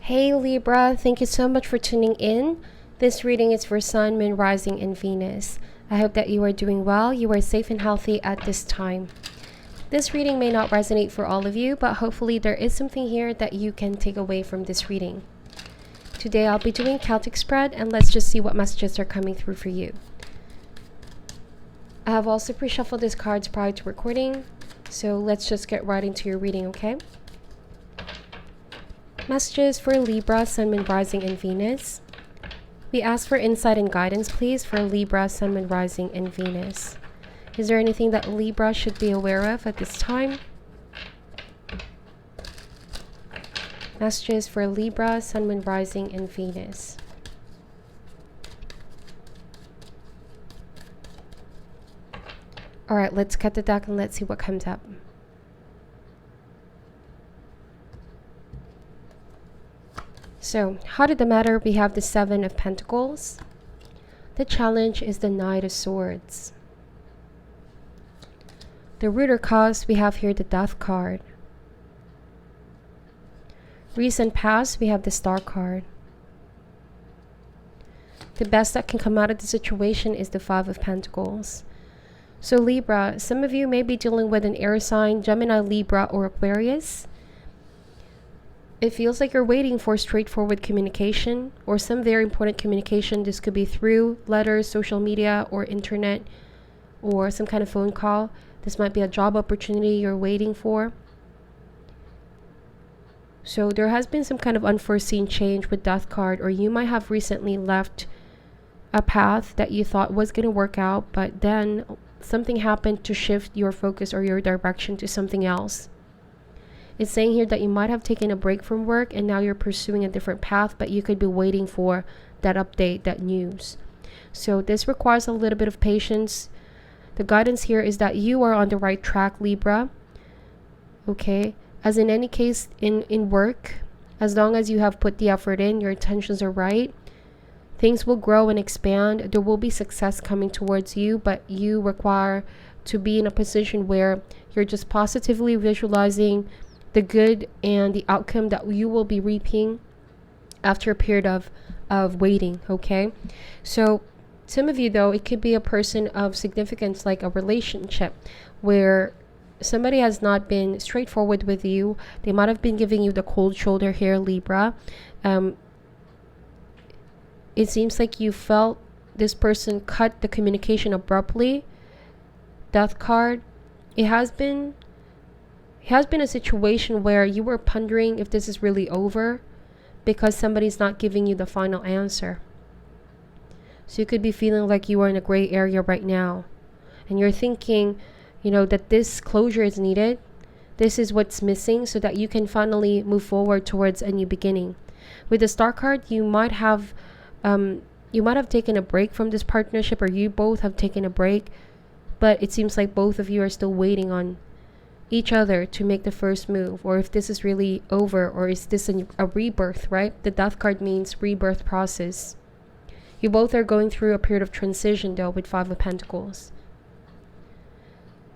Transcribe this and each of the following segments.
Hey Libra, thank you so much for tuning in. This reading is for Sun, Moon, Rising, and Venus. I hope that you are doing well, you are safe and healthy at this time. This reading may not resonate for all of you, but hopefully there is something here that you can take away from this reading. Today I'll be doing Celtic spread, and let's just see what messages are coming through for you. I have also pre-shuffled these cards prior to recording, so let's just get right into your reading, okay? Messages for Libra, Sun, Moon, Rising, and Venus. We ask for insight and guidance, please, for Libra, Sun, Moon, Rising, and Venus. Is there anything that Libra should be aware of at this time? Messages for Libra, Sun, Moon, Rising, and Venus. Alright, let's cut the deck and let's see what comes up. So, heart of the matter, we have the Seven of Pentacles. The challenge is the Knight of Swords. The root or cause, we have here the Death card. Recent past, we have the Star card. The best that can come out of the situation is the Five of Pentacles. So Libra, some of you may be dealing with an air sign, Gemini, Libra, or Aquarius. It feels like you're waiting for straightforward communication or some very important communication. This could be through letters, social media, or internet, or some kind of phone call. This might be a job opportunity you're waiting for. So there has been some kind of unforeseen change with Death card, or you might have recently left a path that you thought was going to work out, but then something happened to shift your focus or your direction to something else. It's saying here that you might have taken a break from work and now you're pursuing a different path, but you could be waiting for that update, that news. So this requires a little bit of patience. The guidance here is that you are on the right track, Libra. Okay, as in any case in work, as long as you have put the effort in, your intentions are right, things will grow and expand. There will be success coming towards you, but you require to be in a position where you're just positively visualizing the good and the outcome that you will be reaping after a period of waiting, okay? So some of you, though, it could be a person of significance, like a relationship where somebody has not been straightforward with you. They might have been giving you the cold shoulder here, Libra. It seems like you felt this person cut the communication abruptly. Death card. It has been a situation where you were pondering if this is really over because somebody's not giving you the final answer. So you could be feeling like you are in a gray area right now. And you're thinking, that this closure is needed. This is what's missing so that you can finally move forward towards a new beginning. With the Star card, you might have taken a break from this partnership, or you both have taken a break. But it seems like both of you are still waiting on each other to make the first move, or if this is really over, or is this a rebirth, right? The Death card means rebirth process. You both are going through a period of transition, though, with Five of Pentacles.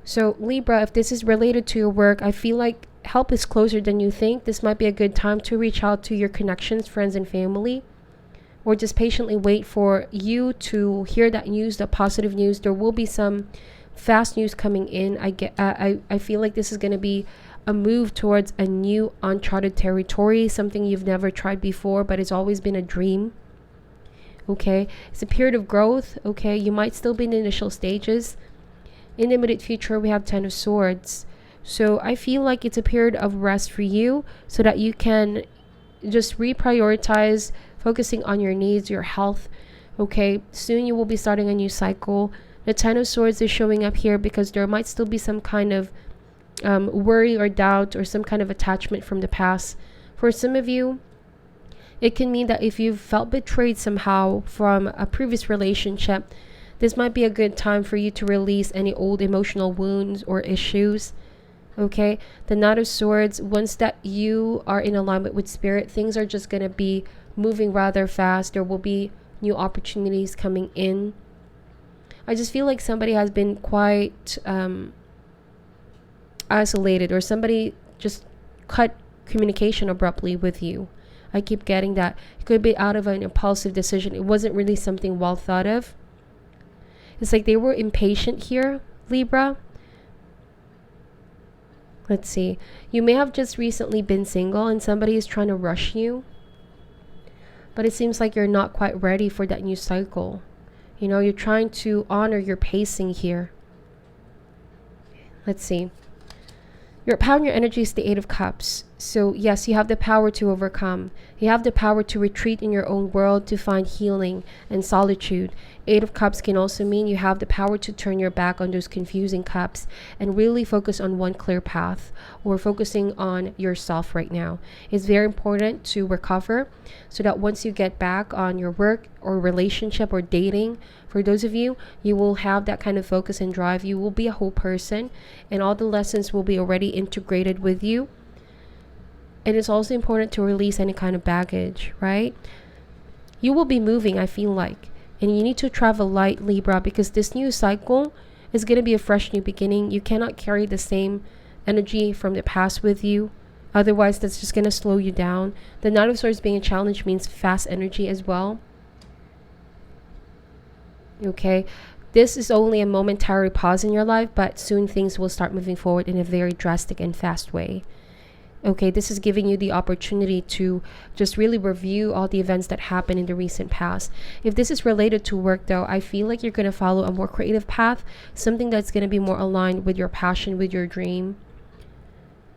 So Libra, if this is related to your work, I feel like help is closer than you think. This might be a good time to reach out to your connections, friends, and family, or just patiently wait for you to hear that news, the positive news. There will be some fast news coming in. I feel like this is going to be a move towards a new uncharted territory, something you've never tried before, but it's always been a dream. Okay, it's a period of growth. Okay, you might still be in the initial stages. In the immediate future, we have Ten of Swords. So I feel like it's a period of rest for you so that you can just reprioritize focusing on your needs, your health. Okay, soon you will be starting a new cycle. The Ten of Swords is showing up here because there might still be some kind of worry or doubt or some kind of attachment from the past. For some of you, it can mean that if you've felt betrayed somehow from a previous relationship, this might be a good time for you to release any old emotional wounds or issues. Okay, the Knight of Swords, once that you are in alignment with Spirit, things are just going to be moving rather fast. There will be new opportunities coming in. I just feel like somebody has been quite isolated, or somebody just cut communication abruptly with you. I keep getting that. It could be out of an impulsive decision. It wasn't really something well thought of. It's like they were impatient here, Libra. Let's see. You may have just recently been single and somebody is trying to rush you. But it seems like you're not quite ready for that new cycle. You know, you're trying to honor your pacing here. Let's see. Your power and your energy is the Eight of Cups. So yes, you have the power to overcome. You have the power to retreat in your own world to find healing and solitude. Eight of Cups can also mean you have the power to turn your back on those confusing cups and really focus on one clear path, or focusing on yourself right now. It's very important to recover so that once you get back on your work or relationship or dating, for those of you, you will have that kind of focus and drive. You will be a whole person and all the lessons will be already integrated with you. And it's also important to release any kind of baggage, right? You will be moving, I feel like. And you need to travel light, Libra, because this new cycle is going to be a fresh new beginning. You cannot carry the same energy from the past with you. Otherwise, that's just going to slow you down. The Knight of Swords being a challenge means fast energy as well. Okay, this is only a momentary pause in your life, but soon things will start moving forward in a very drastic and fast way. Okay, this is giving you the opportunity to just really review all the events that happened in the recent past. If this is related to work though, I feel like you're going to follow a more creative path, something that's going to be more aligned with your passion, with your dream.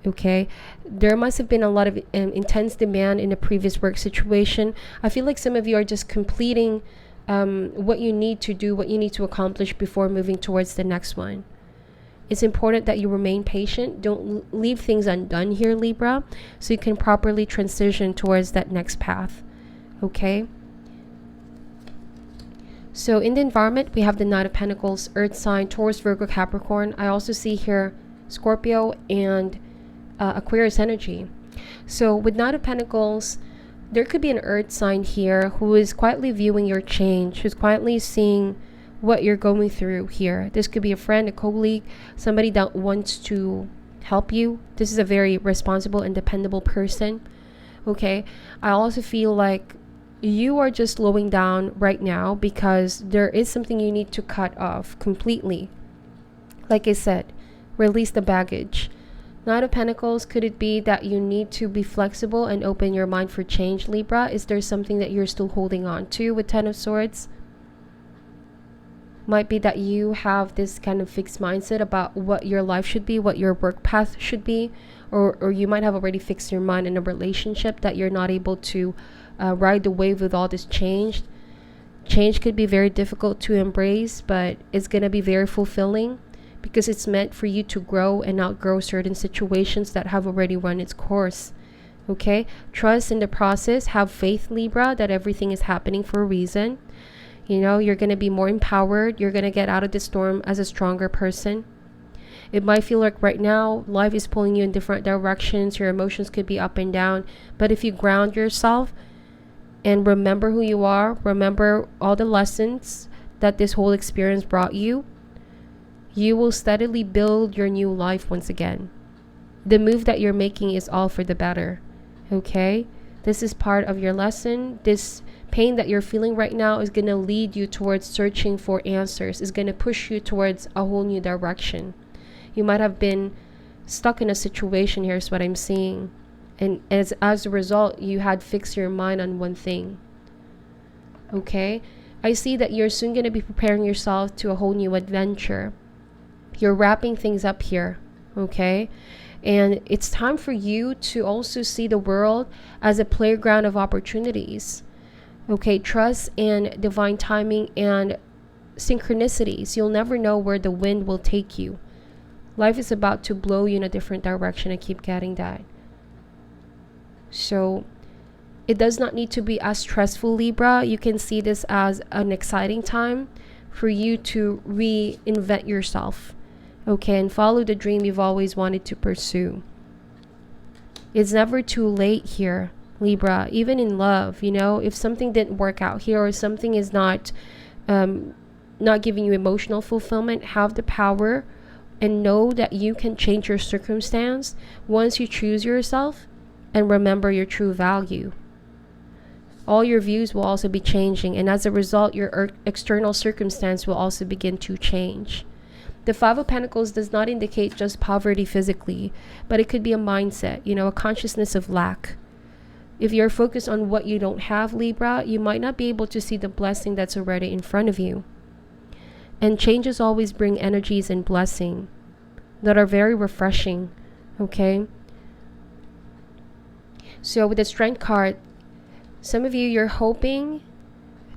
Okay, there must have been a lot of intense demand in the previous work situation. I feel like some of you are just completing what you need to do, what you need to accomplish before moving towards the next one. It's important that you remain patient. Don't leave things undone here, Libra, so you can properly transition towards that next path. Okay? So in the environment, we have the Knight of Pentacles, Earth sign, Taurus, Virgo, Capricorn. I also see here Scorpio and Aquarius energy. So with Knight of Pentacles, there could be an earth sign here who is quietly viewing your change, who's quietly seeing what you're going through here. This could be a friend, a colleague, somebody that wants to help you. This is a very responsible and dependable person. Okay, I also feel like you are just slowing down right now because there is something you need to cut off completely. Like I said, release the baggage. Knight of Pentacles, could it be that you need to be flexible and open your mind for change, Libra? Is there something that you're still holding on to with Ten of Swords? Might be that you have this kind of fixed mindset about what your life should be, what your work path should be, or you might have already fixed your mind in a relationship that you're not able to ride the wave with all this change. Change could be very difficult to embrace, but it's going to be very fulfilling, because it's meant for you to grow and outgrow certain situations that have already run its course. Okay? Trust in the process. Have faith, Libra, that everything is happening for a reason. You know, you're going to be more empowered. You're going to get out of the storm as a stronger person. It might feel like right now, life is pulling you in different directions. Your emotions could be up and down. But if you ground yourself and remember who you are, remember all the lessons that this whole experience brought you, you will steadily build your new life once again. The move that you're making is all for the better. Okay? This is part of your lesson. This pain that you're feeling right now is going to lead you towards searching for answers. It's going to push you towards a whole new direction. You might have been stuck in a situation, here's what I'm seeing. And as a result, you had fixed your mind on one thing. Okay? I see that you're soon going to be preparing yourself to a whole new adventure. You're wrapping things up here, okay? And it's time for you to also see the world as a playground of opportunities. Okay, trust in divine timing and synchronicities. You'll never know where the wind will take you. Life is about to blow you in a different direction. I keep getting that. So it does not need to be as stressful, Libra. You can see this as an exciting time for you to reinvent yourself. Okay, and follow the dream you've always wanted to pursue. It's never too late here, Libra, even in love. You know, if something didn't work out here, or something is not giving you emotional fulfillment, have the power and know that you can change your circumstance once you choose yourself and remember your true value. All your views will also be changing, and as a result, your external circumstance will also begin to change. The Five of Pentacles does not indicate just poverty physically, but it could be a mindset, a consciousness of lack. If you're focused on what you don't have, Libra, you might not be able to see the blessing that's already in front of you. And changes always bring energies and blessing that are very refreshing, okay? So with the Strength card, some of you, you're hoping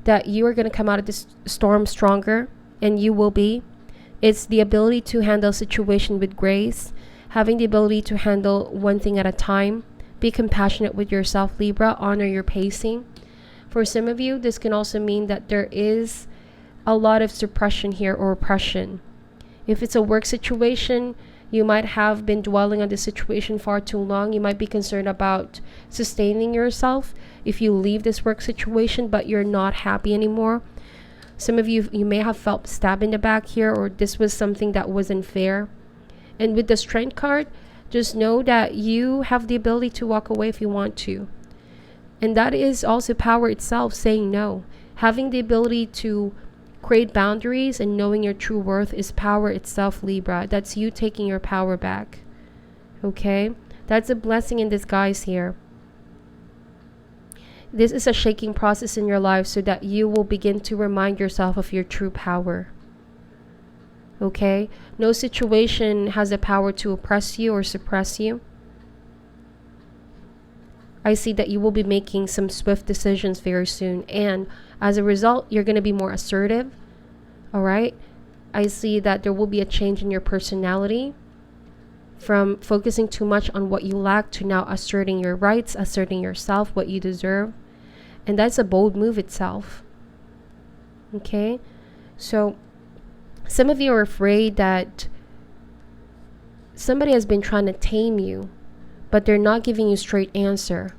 that you are going to come out of this storm stronger, and you will be. It's the ability to handle situation with grace, having the ability to handle one thing at a time. Be compassionate with yourself, Libra. Honor your pacing. For some of you, this can also mean that there is a lot of suppression here or oppression. If it's a work situation, you might have been dwelling on the situation far too long. You might be concerned about sustaining yourself if you leave this work situation, but you're not happy anymore. Some of you may have felt stabbed in the back here, or this was something that wasn't fair. And with the Strength card, just know that you have the ability to walk away if you want to. And that is also power itself, saying no. Having the ability to create boundaries and knowing your true worth is power itself, Libra. That's you taking your power back. Okay? That's a blessing in disguise here. This is a shaking process in your life so that you will begin to remind yourself of your true power. Okay? No situation has the power to oppress you or suppress you. I see that you will be making some swift decisions very soon. And as a result, you're going to be more assertive. All right? I see that there will be a change in your personality from focusing too much on what you lack to now asserting your rights, asserting yourself, what you deserve. And that's a bold move itself. Okay? So some of you are afraid that somebody has been trying to tame you, but they're not giving you a straight answer.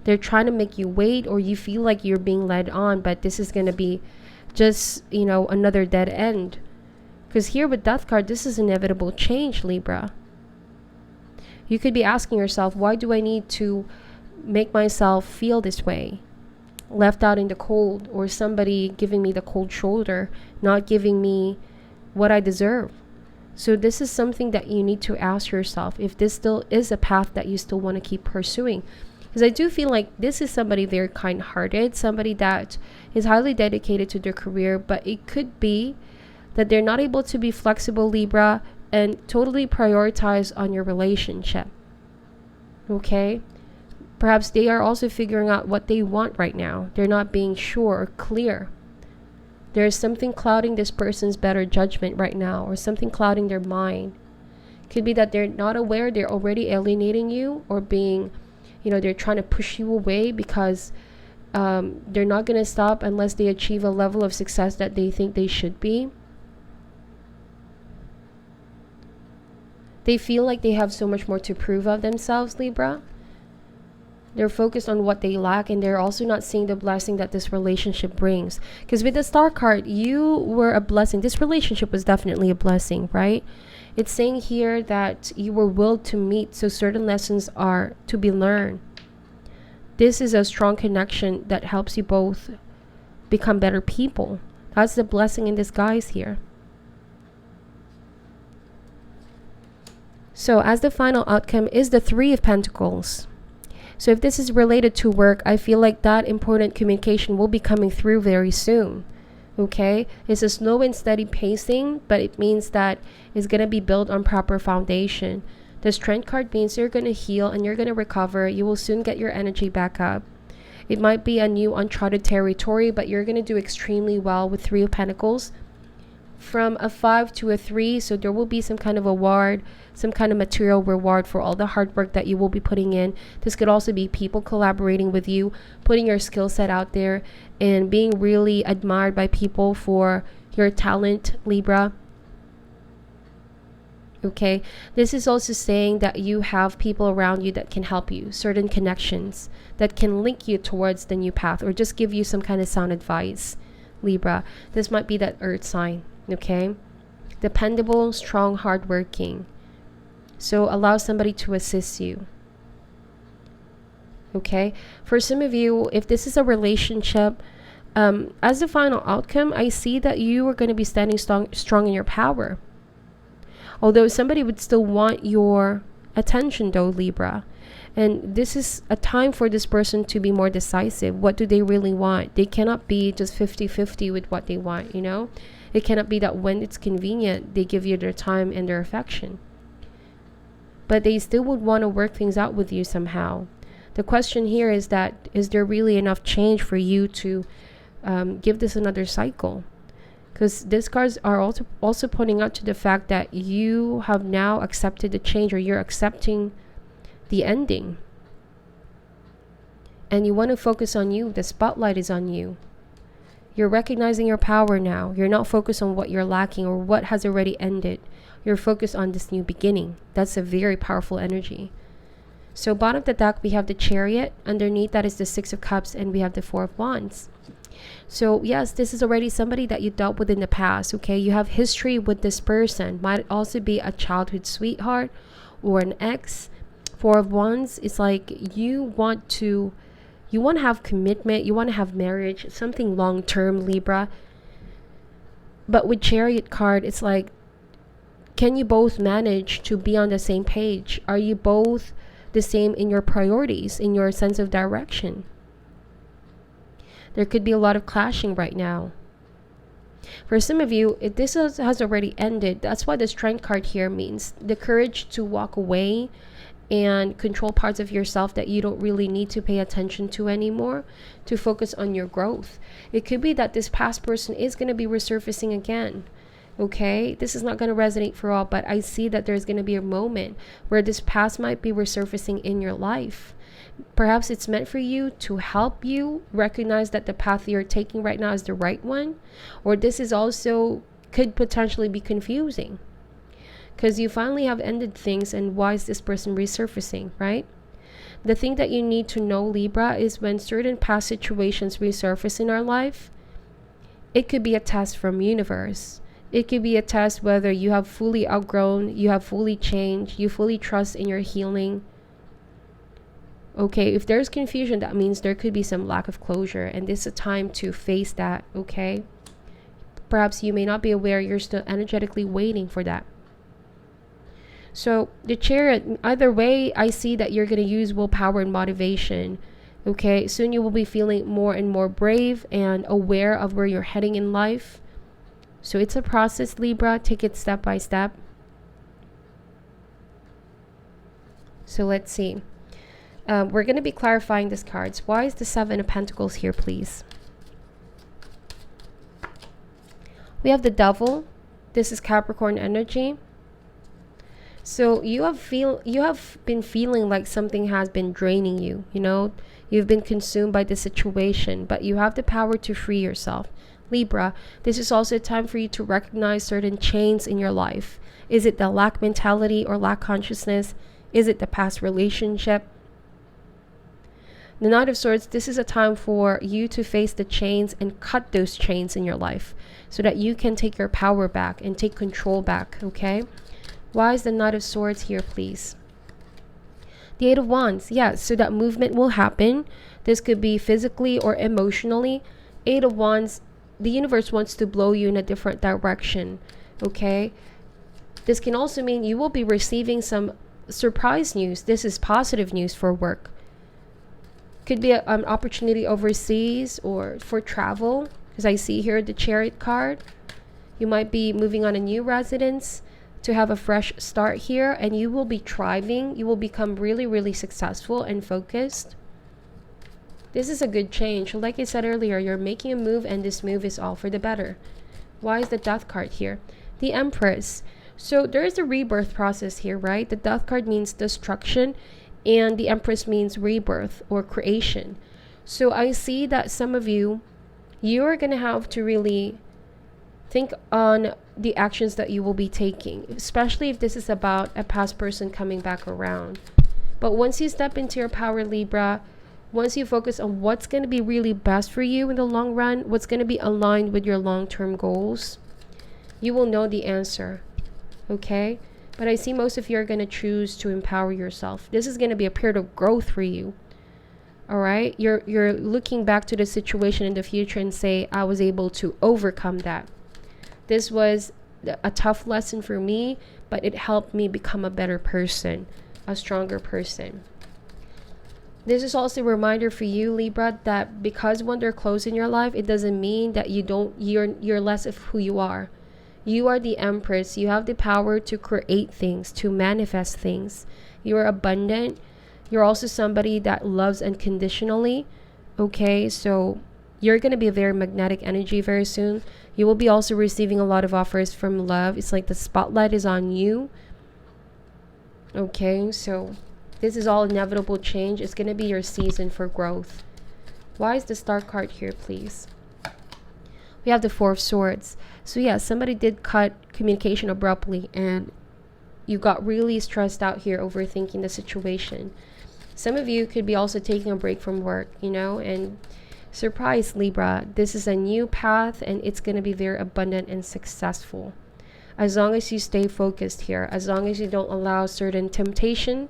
They're trying to make you wait, or you feel like you're being led on, but this is going to be just, another dead end. Because here with Death card, this is inevitable change, Libra. You could be asking yourself, why do I need to make myself feel this way? Left out in the cold, or somebody giving me the cold shoulder, not giving me what I deserve. So this is something that you need to ask yourself, if this still is a path that you still want to keep pursuing. Because I do feel like this is somebody very kind-hearted, somebody that is highly dedicated to their career, but it could be that they're not able to be flexible, Libra, and totally prioritize on your relationship. Okay? Perhaps they are also figuring out what they want right now. They're not being sure or clear. There's something clouding this person's better judgment right now, or something clouding their mind. Could be that they're not aware they're already alienating you, or being, they're trying to push you away because they're not going to stop unless they achieve a level of success that they think they should be. They feel like they have so much more to prove of themselves, Libra. They're focused on what they lack, and they're also not seeing the blessing that this relationship brings. Because with the Star card, you were a blessing. This relationship was definitely a blessing, right? It's saying here that you were willed to meet, so certain lessons are to be learned. This is a strong connection that helps you both become better people. That's the blessing in disguise here. So as the final outcome is the Three of Pentacles. So if this is related to work, I feel like that important communication will be coming through very soon. Okay? It's a slow and steady pacing, but it means that it's going to be built on proper foundation. The Strength card means you're going to heal and you're going to recover. You will soon get your energy back up. It might be a new uncharted territory, but you're going to do extremely well with Three of Pentacles. From a 5 to a 3, so there will be some kind of award, some kind of material reward for all the hard work that you will be putting in. This could also be people collaborating with you, putting your skill set out there, and being really admired by people for your talent, Libra. Okay, this is also saying that you have people around you that can help you, certain connections that can link you towards the new path, or just give you some kind of sound advice, Libra. This might be that earth sign. Okay, dependable, strong, hardworking. So allow somebody to assist you. Okay, for some of you, if this is a relationship, as the final outcome, I see that you are going to be standing strong in your power. Although somebody would still want your attention though, Libra. And this is a time for this person to be more decisive. What do they really want? They cannot be just 50-50 with what they want, you know? It cannot be that when it's convenient, they give you their time and their affection. But they still would want to work things out with you somehow. The question here is that, is there really enough change for you to give this another cycle? Because these cards are also pointing out to the fact that you have now accepted the change, or you're accepting the ending. And you want to focus on you. The spotlight is on you. You're recognizing your power now. You're not focused on what you're lacking or what has already ended. You're focused on this new beginning. That's a very powerful energy. So bottom of the deck, we have the Chariot. Underneath that is the Six of Cups, and we have the Four of Wands. So yes, this is already somebody that you dealt with in the past, okay? You have history with this person. Might also be a childhood sweetheart or an ex. Four of Wands is like you want to have commitment, you want to have marriage, something long-term, Libra. But with Chariot card, it's like, can you both manage to be on the same page? Are you both the same in your priorities, in your sense of direction? There could be a lot of clashing right now. For some of you, if this has already ended, that's why the Strength card here means the courage to walk away and control parts of yourself that you don't really need to pay attention to anymore, to focus on your growth. It could be that this past person is going to be resurfacing again. Okay, this is not going to resonate for all, but I see that there's going to be a moment where this past might be resurfacing in your life. Perhaps it's meant for you to help you recognize that the path you're taking right now is the right one, or this is also could potentially be confusing because you finally have ended things, and why is this person resurfacing, right? The thing that you need to know, Libra, is when certain past situations resurface in our life, it could be a test from universe. It could be a test whether you have fully outgrown, you have fully changed, you fully trust in your healing. Okay, if there's confusion, that means there could be some lack of closure, and this is a time to face that, okay? Perhaps you may not be aware, you're still energetically waiting for that. So the Chariot, either way, I see that you're going to use willpower and motivation. Okay, soon you will be feeling more and more brave and aware of where you're heading in life. So it's a process, Libra. Take it step by step. So let's see. We're going to be clarifying these cards. Why is the Seven of Pentacles here, please? We have the Devil. This is Capricorn energy. So you have been feeling like something has been draining you, you know, you've been consumed by the situation, but you have the power to free yourself. Libra, this is also a time for you to recognize certain chains in your life. Is it the lack mentality or lack consciousness? Is it the past relationship? The Knight of Swords, this is a time for you to face the chains and cut those chains in your life so that you can take your power back and take control back, okay? Why is the Knight of Swords here, please? The Eight of Wands. Yeah, so that movement will happen. This could be physically or emotionally. Eight of Wands, the universe wants to blow you in a different direction, okay? This can also mean you will be receiving some surprise news. This is positive news for work. Could be an opportunity overseas or for travel, because I see here the Chariot card. You might be moving on a new residence to have a fresh start here, and you will be thriving. You will become really, really successful and focused. This is a good change. Like I said earlier, you're making a move, and this move is all for the better. Why is the Death card here? The Empress. So there is a rebirth process here, right? The Death card means destruction, and the Empress means rebirth or creation. So I see that some of you are going to have to really think on the actions that you will be taking, especially if this is about a past person coming back around. But once you step into your power, Libra, once you focus on what's going to be really best for you in the long run, what's going to be aligned with your long-term goals, you will know the answer, okay? But I see most of you are going to choose to empower yourself. This is going to be a period of growth for you. All right, you're looking back to the situation in the future and say, I was able to overcome that. This was a tough lesson for me, but it helped me become a better person, a stronger person. This is also a reminder for you, Libra, that because when they're close in your life, it doesn't mean that you're less of who you are. You are the Empress. You have the power to create things, to manifest things. You're abundant. You're also somebody that loves unconditionally. Okay, so you're going to be a very magnetic energy very soon. You will be also receiving a lot of offers from love. It's like the spotlight is on you. Okay, so this is all inevitable change. It's going to be your season for growth. Why is the Star card here, please? We have the Four of Swords. So yeah, somebody did cut communication abruptly and you got really stressed out here overthinking the situation. Some of you could be also taking a break from work, and surprise, Libra, this is a new path and it's going to be very abundant and successful. As long as you stay focused here, as long as you don't allow certain temptation.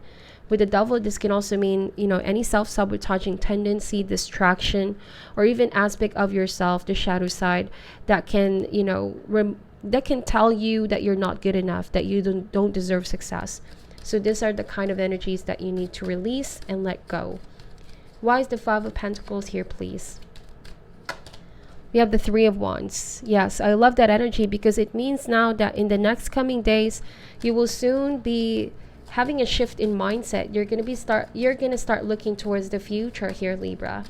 With the Devil, this can also mean, any self-sabotaging tendency, distraction, or even aspect of yourself, the shadow side, that can, that can tell you that you're not good enough, that you don't deserve success. So these are the kind of energies that you need to release and let go. Why is the Five of Pentacles here, please? We have the Three of Wands. Yes, I love that energy because it means now that in the next coming days, you will soon be having a shift in mindset. You're going to start looking towards the future here, Libra.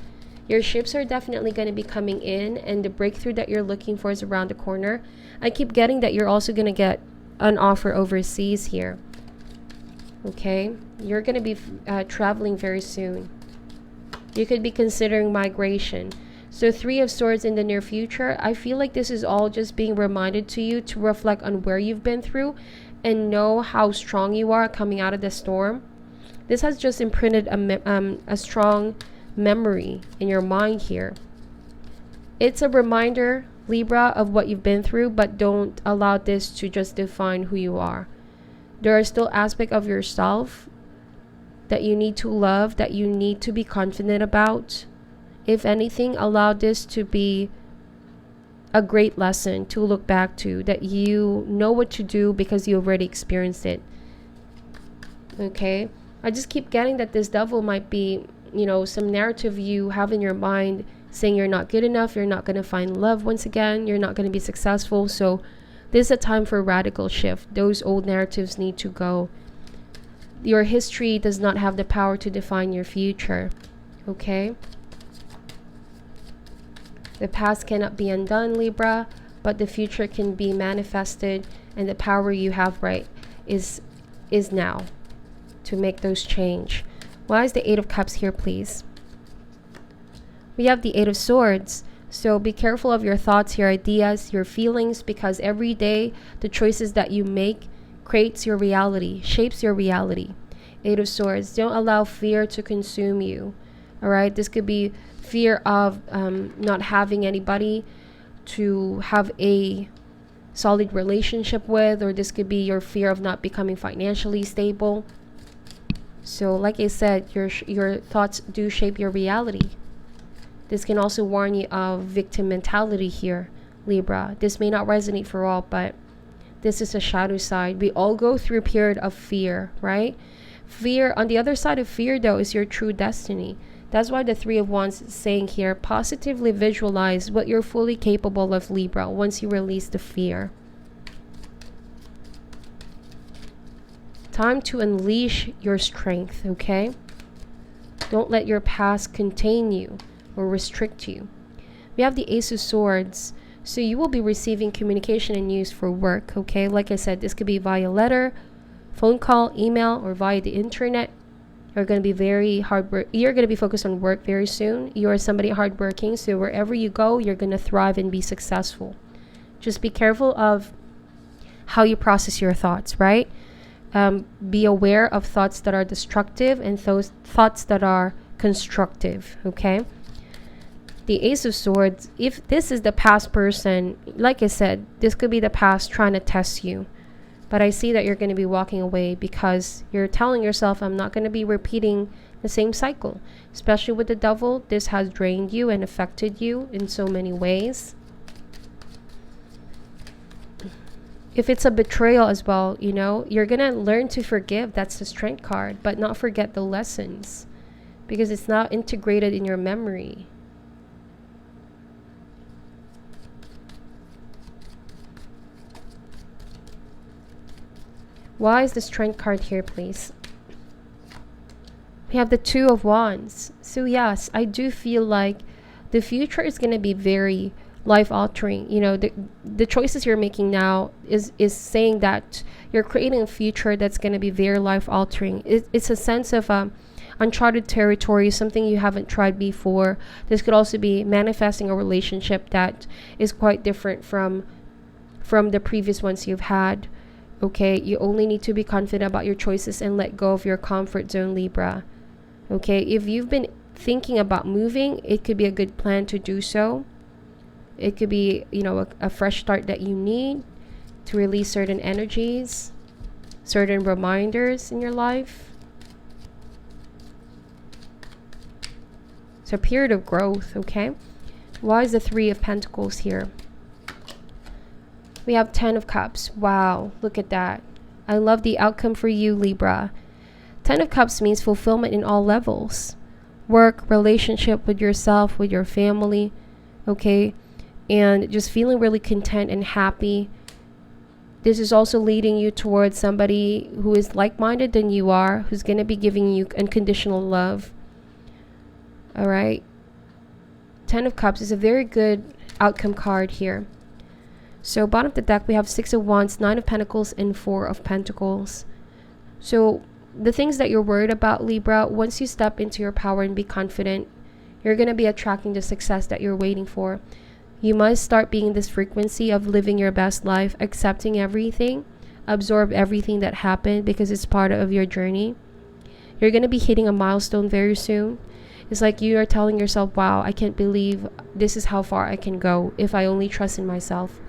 Your ships are definitely going to be coming in, and the breakthrough that you're looking for is around the corner. I keep getting that you're also going to get an offer overseas here. Okay, you're going to be traveling very soon. You could be considering migration. So Three of Swords in the near future. I feel like this is all just being reminded to you to reflect on where you've been through and know how strong you are coming out of the storm. This has just imprinted a strong memory in your mind here. It's a reminder, Libra, of what you've been through, but don't allow this to just define who you are. There are still aspects of yourself that you need to love, that you need to be confident about. If anything, allow this to be a great lesson to look back to, that you know what to do because you already experienced it. Okay, I just keep getting that this Devil might be, some narrative you have in your mind saying you're not good enough, you're not going to find love once again, you're not going to be successful. So this is a time for a radical shift. Those old narratives need to go. Your history does not have the power to define your future. Okay, the past cannot be undone, Libra, but the future can be manifested, and the power you have is now to make those change. Why is the Eight of Cups here, please? We have the Eight of Swords. So be careful of your thoughts, your ideas, your feelings, because every day the choices that you make creates your reality, shapes your reality. Eight of Swords. Don't allow fear to consume you. All right, this could be fear of not having anybody to have a solid relationship with, or this could be your fear of not becoming financially stable. So like I said, your thoughts do shape your reality. This can also warn you of victim mentality here, Libra. This may not resonate for all, but this is a shadow side. We all go through a period of fear, right? Fear, on the other side of fear though, is your true destiny. That's why the Three of Wands is saying here, positively visualize what you're fully capable of, Libra, once you release the fear. Time to unleash your strength, okay? Don't let your past contain you or restrict you. We have the Ace of Swords. So you will be receiving communication and news for work, okay? Like I said, this could be via letter, phone call, email, or via the internet. You're going to be very you're going to be focused on work very soon. You are somebody hardworking, so wherever you go, you're going to thrive and be successful. Just be careful of how you process your thoughts, right? Be aware of thoughts that are destructive and those thoughts that are constructive, okay? The Ace of Swords, if this is the past person, like I said, this could be the past trying to test you. But I see that you're going to be walking away because you're telling yourself, I'm not going to be repeating The same cycle, especially with the devil. This has drained you and affected you in so many ways. If it's a betrayal as well, you're going to learn to forgive. That's the Strength card, but not forget the lessons because it's now integrated in your memory. Why is the Strength card here, please? We have the Two of Wands. So yes, I do feel like the future is going to be very life-altering. The choices you're making now is saying that you're creating a future that's going to be very life-altering. It's a sense of uncharted territory, something you haven't tried before. This could also be manifesting a relationship that is quite different from the previous ones you've had. Okay, you only need to be confident about your choices and let go of your comfort zone, Libra. Okay, if you've been thinking about moving, it could be a good plan to do so. It could be, a fresh start that you need to release certain energies, certain reminders in your life. It's a period of growth, okay? Why is the Three of Pentacles here? We have 10 of Cups. Wow, look at that. I love the outcome for you, Libra. 10 of Cups means fulfillment in all levels. Work, relationship with yourself, with your family, okay? And just feeling really content and happy. This is also leading you towards somebody who is like-minded than you are, who's going to be giving you unconditional love. All right? 10 of Cups is a very good outcome card here. So bottom of the deck, we have 6 of Wands, 9 of Pentacles, and 4 of Pentacles. So the things that you're worried about, Libra, once you step into your power and be confident, you're going to be attracting the success that you're waiting for. You must start being this frequency of living your best life, accepting everything, absorb everything that happened because it's part of your journey. You're going to be hitting a milestone very soon. It's like you are telling yourself, wow, I can't believe this is how far I can go if I only trust in myself.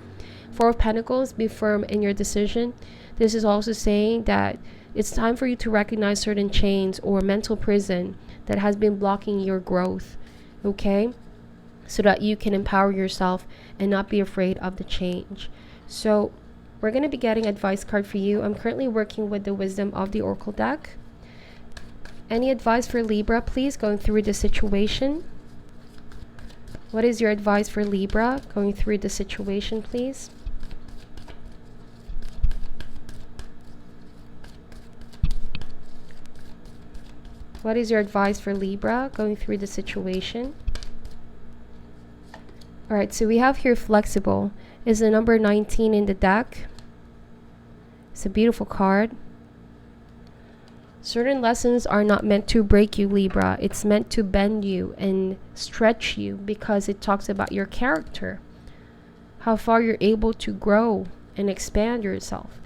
4 of Pentacles, be firm in your decision. This is also saying that it's time for you to recognize certain chains or mental prison that has been blocking your growth, okay? So that you can empower yourself and not be afraid of the change. So we're going to be getting advice card for you. I'm currently working with the Wisdom of the Oracle deck. Any advice for Libra, please, going through the situation? What is your advice for Libra going through the situation, please? What is your advice for Libra going through the situation? All right, so we have here flexible is the number 19 in the deck. It's a beautiful card. Certain lessons are not meant to break you, Libra. It's meant to bend you and stretch you because it talks about your character, how far you're able to grow and expand yourself.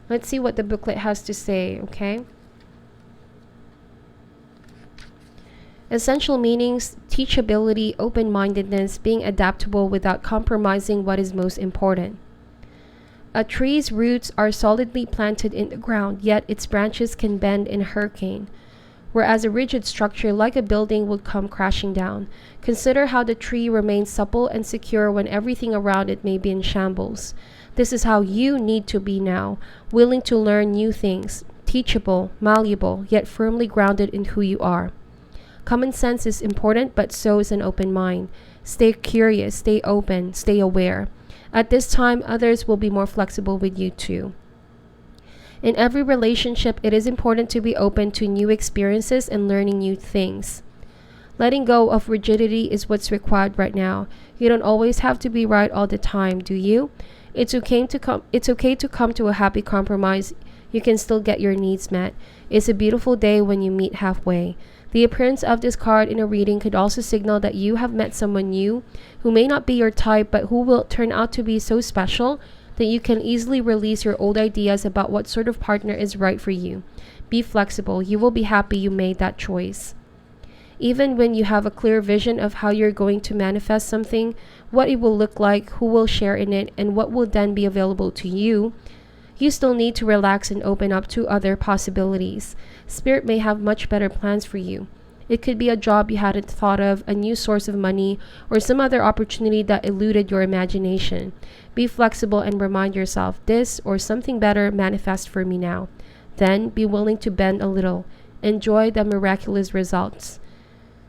Let's see what the booklet has to say, okay? Essential meanings: teachability, open-mindedness, being adaptable without compromising what is most important. A tree's roots are solidly planted in the ground, yet its branches can bend in a hurricane, whereas a rigid structure like a building would come crashing down. Consider how the tree remains supple and secure when everything around it may be in shambles. This is how you need to be now, willing to learn new things, teachable, malleable, yet firmly grounded in who you are. Common sense is important, but so is an open mind. Stay curious, stay open, stay aware. At this time, others will be more flexible with you too. In every relationship, it is important to be open to new experiences and learning new things. Letting go of rigidity is what's required right now. You don't always have to be right all the time, do you? It's okay to come to a happy compromise. You can still get your needs met. It's a beautiful day when you meet halfway. The appearance of this card in a reading could also signal that you have met someone new who may not be your type, but who will turn out to be so special that you can easily release your old ideas about what sort of partner is right for you. Be flexible. You will be happy you made that choice. Even when you have a clear vision of how you're going to manifest something, what it will look like, who will share in it, and what will then be available to you, You still need to relax and open up to other possibilities. Spirit may have much better plans for you. It could be a job you hadn't thought of, a new source of money, or some other opportunity that eluded your imagination. Be flexible and remind yourself, this or something better manifests for me now. Then be willing to bend a little. Enjoy the miraculous results.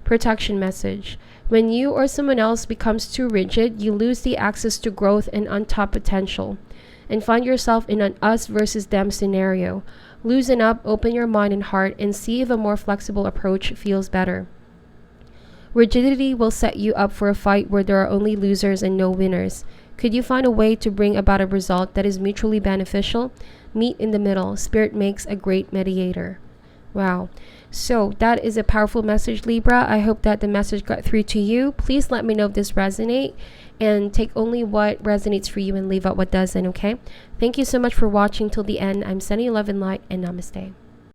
Protection message. When you or someone else becomes too rigid, you lose the access to growth and untapped potential, and find yourself in an us versus them scenario. Loosen up, open your mind and heart, and see if a more flexible approach feels better. Rigidity will set you up for a fight where there are only losers and no winners. Could you find a way to bring about a result that is mutually beneficial? Meet in the middle. Spirit makes a great mediator. Wow. So that is a powerful message, Libra. I hope that the message got through to you. Please let me know if this resonates, and take only what resonates for you and leave out what doesn't, okay? Thank you so much for watching till the end. I'm sending you love and light, and namaste.